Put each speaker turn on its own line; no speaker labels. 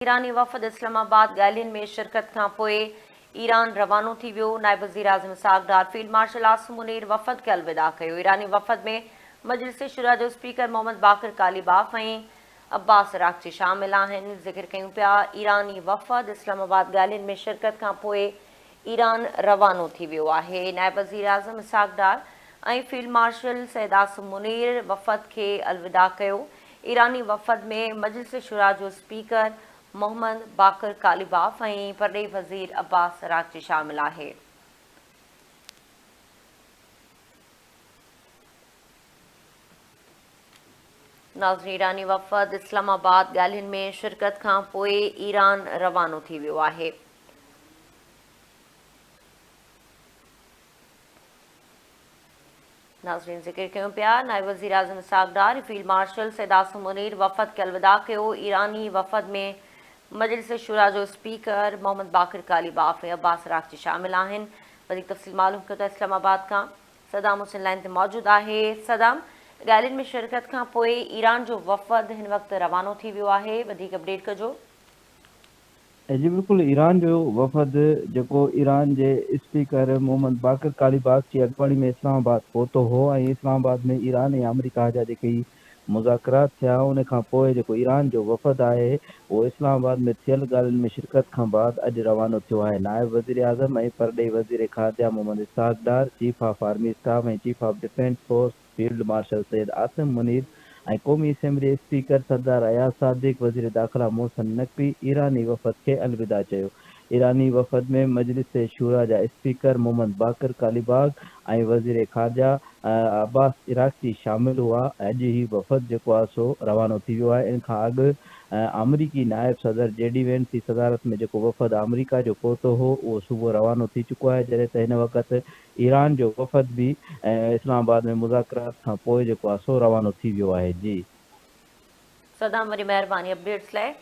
ईरानी वफ़द इस्लामाबाद ॻाल्हियुनि में शिरकत खां पोइ ईरान रवानो थी वियो। नायब वज़ीर आज़म इसहाक़ डार फील्ड मार्शल आसिम मुनीर वफ़द खे अलविदा कयो। ईरानी वफ़द में मजलिस शुरा जो स्पीकर मोहम्मद बाक़िर कालिबाफ ऐं अब्बास अराग़ची शामिल आहिनि। ज़िक्र कयूं पिया ईरानी वफ़द इस्लामाबाद ॻाल्हियुनि में शिरकत खां पोइ ईरान रवानो थी वियो आहे। नायब वज़ीर आज़म इसहाक़ डार ऐं फील्ड मार्शल सैयद आसिम मुनीर वफ़द खे अलविदा कयो। ईरानी वफ़द में मजलिस शुरा जो स्पीकर मोहम्मद बाक़िर कालिबाफ ऐं परॾेही वज़ीर अब्बास अराग़ची शामिल आहे। नाज़रीन, ईरानी वफ़द इस्लामाबाद ॻाल्हियुनि में शिरकत खां पोइ ईरान रवानो थी वियो आहे। नाज़रीन, ज़िक्र कयूं पिया नायब वज़ीर आज़म इसहाक़ डार फील्ड मार्शल सैयद आसिम मुनीर वफ़द खे अलविदा कयो। ईरानी वफ़द में मजलिस शुरा जो स्पीकर मोहम्मद बाक़िर कालिबाफ ऐं अब्बास अराग़ची शामिल आहिनि। वधीक तफ़सील मालूम कयो त इस्लामाबाद खां सदाम हुसैन लाइन ते मौजूदु आहे। सदाम, ॻाल्हियुनि में शिरकत खां पोइ ईरान जो वफ़द हिन वक़्तु रवानो थी वियो आहे, वधीक अपडेट कजो।
जी बिल्कुलु, ईरान जो वफ़द जेको ईरान जे स्पीकर मोहम्मद बाक़िर कालिबाफ जी अॻुवाणी में इस्लामाबाद पहुतो हो ऐं इस्लामाबाद में ईरान ऐं अमेरिका जा जेके मुज़ाकरात थिया उन खां पोइ जेको ईरान जो वफ़द आहे उहो इस्लामाबाद में थियल ॻाल्हियुनि में शिरकत खां बाद अॼु रवानो थियो आहे। नायब वज़ीर आज़म ऐं परॾेही वज़ीर ख़ारजा मोहम्मद इसहाक़ डार, चीफ ऑफ आर्मी स्टाफ ऐं chief of defence force field marshal Syed Asim Munir ऐं क़ौमी असैम्बली स्पीकर सरदार अयाज़ सादिक़, वज़ीर दाख़िला मोहसिन नक़वी ईरानी वफ़द खे अलविदा चयो। ईरानी वफ़द में मजलिस शुरा जा स्पीकर मोहम्मद बाक़िर कालिबाफ ऐं वज़ीर ख़ारजा अब्बास अराग़ची शामिल हुआ। अॼु ही वफ़द जेको आहे सो रवानो थी वियो आहे। इन खां अॻु अमरीकी नायब सदर जेडी वेंस जी सदारत में जेको वफ़द अमरीका जो पहुतो हो उहो सुबुह रवानो थी चुको आहे, जॾहिं त हिन वक़्तु ईरान जो वफ़द बि इस्लामाबाद में मुज़ाकरात खां पोइ जेको आहे सो रवानो थी वियो आहे। जी
सदाम, वरी महिरबानी अपडेट्स लाइ।